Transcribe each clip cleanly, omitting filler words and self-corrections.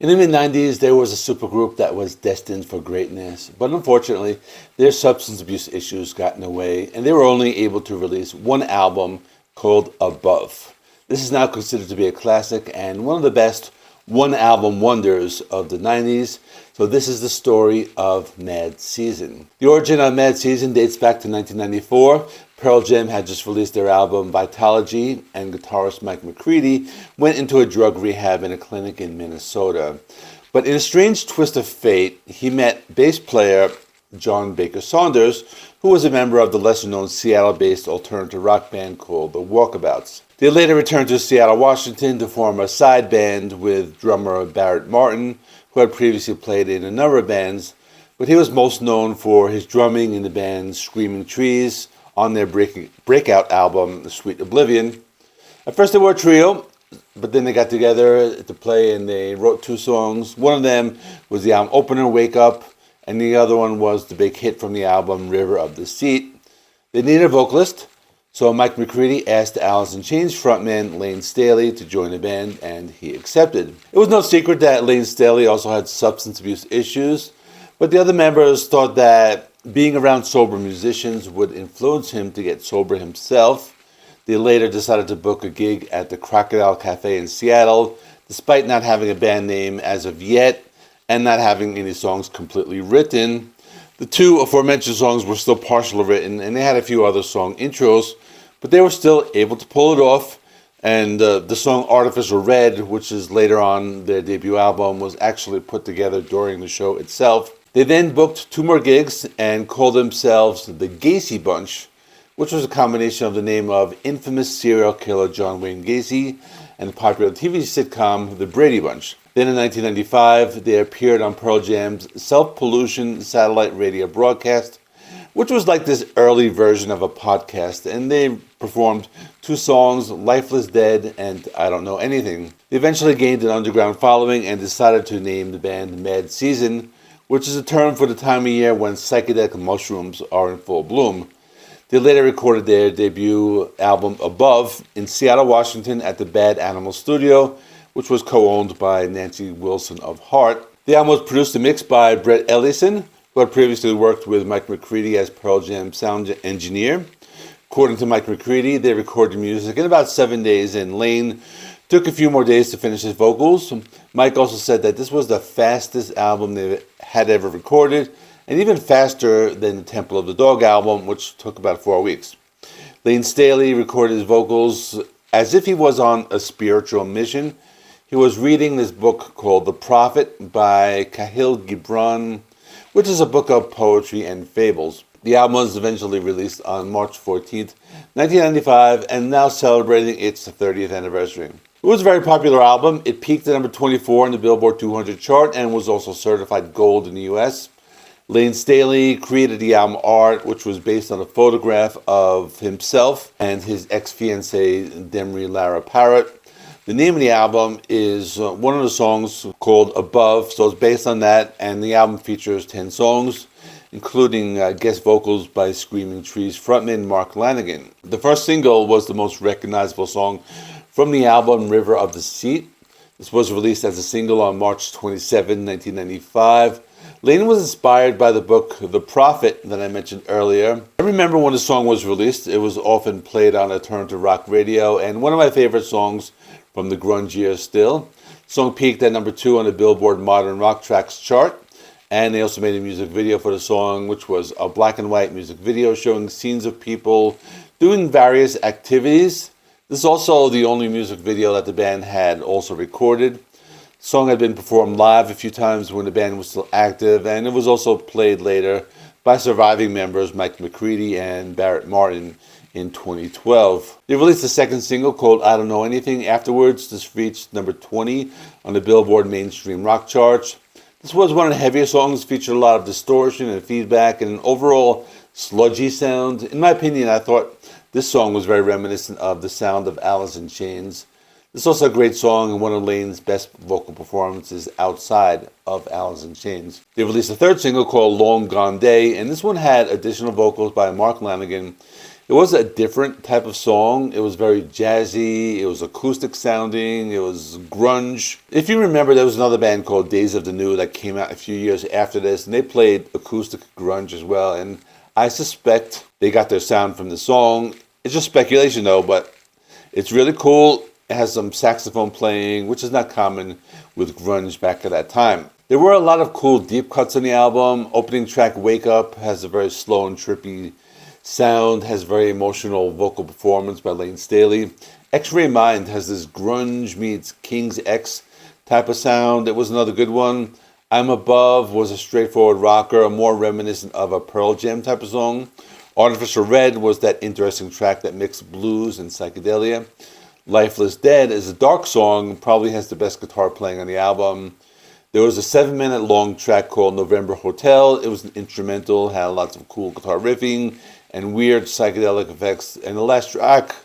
In the mid-90s, there was a supergroup that was destined for greatness, but unfortunately, their substance abuse issues got in the way, and they were only able to release one album called Above. This is now considered to be a classic and one of the best one-album wonders of the 90s, so this is the story of Mad Season. The origin of Mad Season dates back to 1994. Pearl Jam had just released their album Vitalogy, and guitarist Mike McCready went into a drug rehab in a clinic in Minnesota. But in a strange twist of fate, he met bass player John Baker Saunders, who was a member of the lesser-known Seattle-based alternative rock band called the Walkabouts. They later returned to Seattle, Washington to form a side band with drummer Barrett Martin, who had previously played in a number of bands, but he was most known for his drumming in the band Screaming Trees on their breakout album, Sweet Oblivion. At first they were a trio, but then they got together to play and they wrote two songs. One of them was the album opener, Wake Up, and the other one was the big hit from the album, River of the Seat. They needed a vocalist, so Mike McCready asked Alice in Chains frontman Lane Staley to join the band, and he accepted. It was no secret that Lane Staley also had substance abuse issues, but the other members thought that being around sober musicians would influence him to get sober himself. They later decided to book a gig at the Crocodile Cafe in Seattle, despite not having a band name as of yet and not having any songs completely written. The two aforementioned songs were still partially written, and they had a few other song intros, but they were still able to pull it off. And the song Artificial Red, which is later on their debut album, was actually put together during the show itself. They then booked two more gigs and called themselves the Gacy Bunch, which was a combination of the name of infamous serial killer John Wayne Gacy and the popular TV sitcom The Brady Bunch. Then in 1995, they appeared on Pearl Jam's Self-Pollution satellite radio broadcast, which was like this early version of a podcast, and they performed two songs, Lifeless Dead and I Don't Know Anything. They eventually gained an underground following and decided to name the band Mad Season, which is a term for the time of year when psychedelic mushrooms are in full bloom. They later recorded their debut album Above in Seattle, Washington at the Bad Animal Studio, which was co-owned by Nancy Wilson of Heart. The album was produced and mixed by Brett Ellison, who had previously worked with Mike McCready as Pearl Jam sound engineer. According to Mike McCready, they recorded music in about 7 days, and Lane took a few more days to finish his vocals. Mike also said that this was the fastest album they had ever recorded, and even faster than the Temple of the Dog album, which took about 4 weeks. Lane Staley recorded his vocals as if he was on a spiritual mission. He was reading this book called The Prophet by Kahlil Gibran, which is a book of poetry and fables. The album was eventually released on March 14th, 1995, and now celebrating its 30th anniversary. It was a very popular album. It peaked at number 24 in the Billboard 200 chart and was also certified gold in the US. Lane Staley created the album Art, which was based on a photograph of himself and his ex-fiancée, Demry Lara Parrott. The name of the album is one of the songs called Above, so it's based on that, and the album features 10 songs, including guest vocals by Screaming Trees frontman Mark Lanegan. The first single was the most recognizable song from the album, River of the Seat. This was released as a single on March 27, 1995. Lane was inspired by the book The Prophet that I mentioned earlier. I remember when the song was released, it was often played on alternative rock radio, and one of my favorite songs from the grunge years still. The song peaked at number 2 on the Billboard Modern Rock Tracks chart, and they also made a music video for the song, which was a black and white music video showing scenes of people doing various activities. This is also the only music video that the band had also recorded. The song had been performed live a few times when the band was still active, and it was also played later by surviving members Mike McCready and Barrett Martin in 2012. They released a second single called I Don't Know Anything afterwards. This reached number 20 on the Billboard mainstream rock charts. This was one of the heavier songs, featured a lot of distortion and feedback and an overall sludgy sound. In my opinion, I thought this song was very reminiscent of the sound of Alice in Chains. This is also a great song and one of Lane's best vocal performances outside of Alice in Chains. They released a third single called Long Gone Day, and this one had additional vocals by Mark Lanegan. It It was a different type of song. It was very jazzy, it was acoustic sounding, it was grunge. If you remember, there was another band called Days of the New that came out a few years after this, and they played acoustic grunge as well, and I suspect they got their sound from the song. It's just speculation though, but it's really cool. It has some saxophone playing, which is not common with grunge back at that time. There were a lot of cool deep cuts on the album. Opening track Wake Up has a very slow and trippy sound, has very emotional vocal performance by Lane Staley. X-Ray Mind has this grunge meets King's X type of sound. It was another good one. I'm Above was a straightforward rocker, more reminiscent of a Pearl Jam type of song. Artificial Red was that interesting track that mixed blues and psychedelia. Lifeless Dead is a dark song, probably has the best guitar playing on the album. There was a 7-minute long track called November Hotel. It was an instrumental, had lots of cool guitar riffing and weird psychedelic effects. And the last track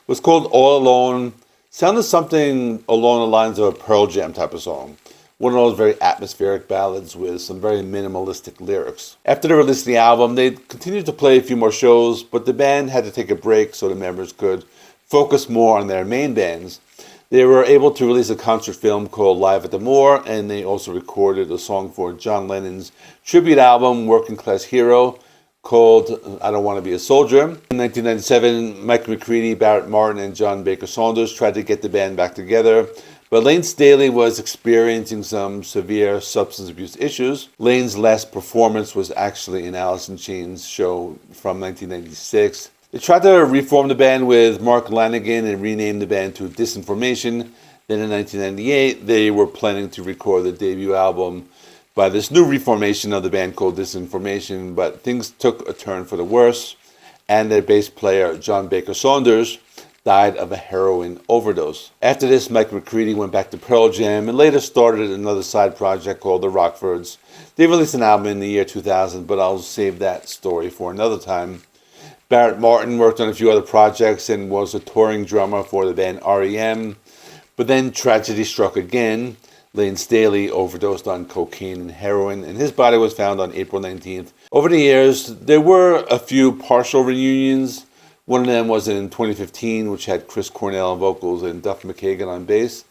was called All Alone. Sounded something along the lines of a Pearl Jam type of song. One of those very atmospheric ballads with some very minimalistic lyrics. After the release of the album, they continued to play a few more shows, but the band had to take a break so the members could focus more on their main bands. They were able to release a concert film called Live at the Moor, and they also recorded a song for John Lennon's tribute album, Working Class Hero, called I Don't Want to Be a Soldier. In 1997, Mike McCready, Barrett Martin, and John Baker Saunders tried to get the band back together, but Lane Staley was experiencing some severe substance abuse issues. Lane's last performance was actually in Alice in Chains' show from 1996. They tried to reform the band with Mark Lanegan and rename the band to Disinformation. Then in 1998, they were planning to record the debut album by this new reformation of the band called Disinformation, but things took a turn for the worse, and their bass player, John Baker Saunders, died of a heroin overdose. After this, Mike McCready went back to Pearl Jam and later started another side project called the Rockfords. They released an album in the year 2000, but I'll save that story for another time. Barrett Martin worked on a few other projects and was a touring drummer for the band REM. But then tragedy struck again. Lane Staley overdosed on cocaine and heroin, and his body was found on April 19th. Over the years, there were a few partial reunions. One of them was in 2015, which had Chris Cornell on vocals and Duff McKagan on bass.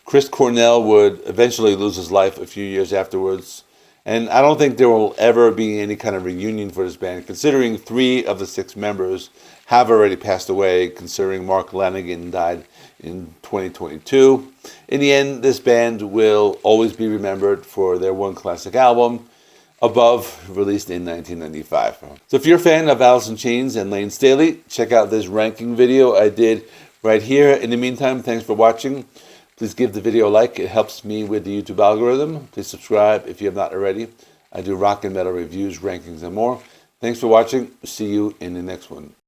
Chris Cornell would eventually lose his life a few years afterwards. And I don't think there will ever be any kind of reunion for this band, considering 3 of the 6 members have already passed away, considering Mark Lanegan died in 2022. In the end, this band will always be remembered for their one classic album, Above, released in 1995. So if you're a fan of Alice in Chains and Lane Staley, check out this ranking video I did right here. In the meantime, thanks for watching. Please give the video a like. It helps me with the YouTube algorithm. Please subscribe if you have not already. I do rock and metal reviews, rankings, and more. Thanks for watching. See you in the next one.